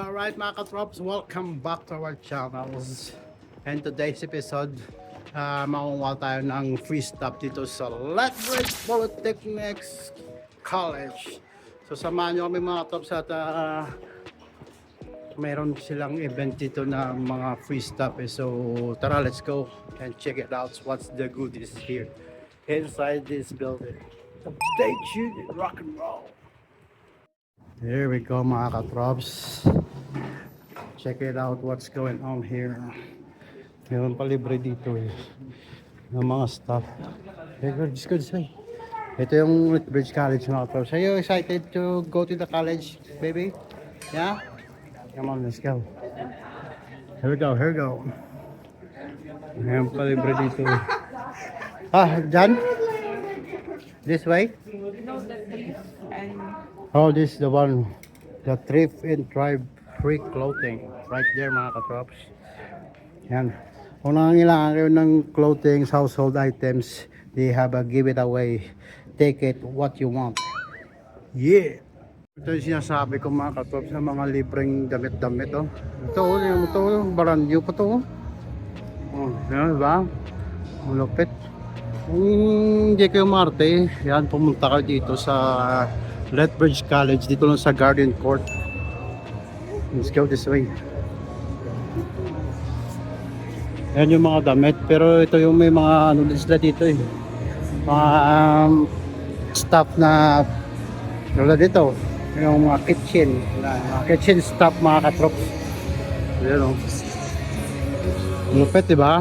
Alright mga katrops, welcome back to our channels. And today's episode, makukuha tayo ng free stuff dito sa Lethbridge Polytechnics College. So samahan nyo kami mga katrops at mayroon silang event dito na mga free stuff. So tara, let's go and check it out. What's the goodies here inside this building. Stay tuned and rock and roll. Here we go mga katrops. Check it out what's going on here. Meron pa libre dito eh, ng mga stuff. Hey, just go this way. Ito yung Lethbridge College mga katrops. Are you excited to go to the college, baby? Yeah? Come on, let's go. Here we go, here we go. Meron pa libre dito eh. Done? This way? No, the thrift and Oh, this is the one. The thrift and thrive free clothing. Right there mga katrops. Yan. Kung nangangailangan kayo ng clothing, household items, they have a give it away. Take it what you want. Yeah! Ito yung sinasabi ko mga katrops na mga libreng damit-damit. Oh. Ito, baranyo pa to. Oh, yan, diba? Ang lupit. Kung hindi kayo marte, yan, pumunta kayo dito sa Lethbridge College, dito lang sa Garden Court. Let's go this way. Yan yung mga damit, pero ito yung may mga ano sila dito eh. Mga stuff na wala dito. Yung mga kitchen stuff mga katrops. Yan o. Lupit diba?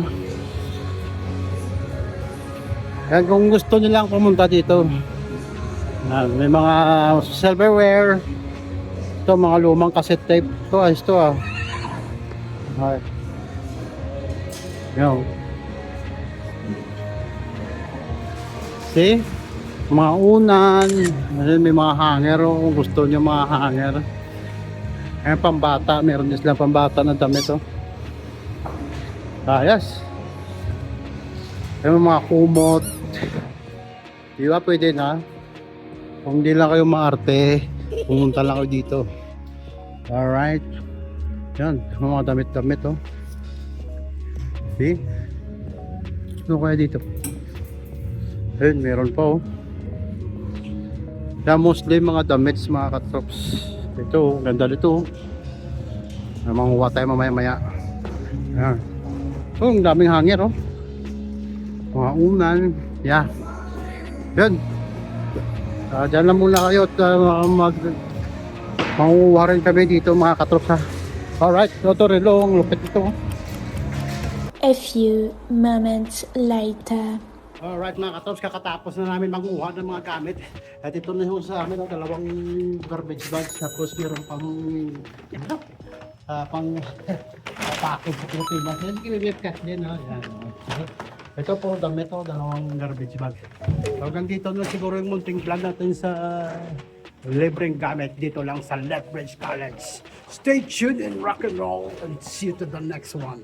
Yan kung gusto nilang pumunta dito. May mga silverware. Ito mga lumang cassette tape. Ito ayos to ah. Okay. Yo. See? Mga unan. May mga hanger kung gusto nyo mga hanger. Ayan pambata. Meron din silang pambata na damit oh. Ayos. Ayan mga kumot. Diba pwede na? Kung hindi lang kayo maarte, pumunta lang kayo dito. Alright. Yan, mga damit-damit oh. See? Ano kaya dito? Ayun, meron pa oh. Yan, mostly mga damit mga katrops. Ito, ganda nito oh. Manguha tayo mamaya-maya. Yan. So, ang daming hanger oh. Mga unan. Yeah. Yan. Diyan lang muna kayo at manguha rin kami dito mga katrops ha. Alright, ito relo, ang lupit ito. A few moments later. Alright mga katrops, kakatapos na namin manguha ng mga gamit. At ito na yung sa amin, dalawang garbage bags. Tapos meron pang package sa Pilipinas. Yan, kinibipkat din ha. Yan. Ito po, damit o, dalawang garbage bag. So, hanggang dito na siguro yung munting vlog natin sa libreng gamit dito lang sa Lethbridge College. Stay tuned and rock and roll and see you to the next one.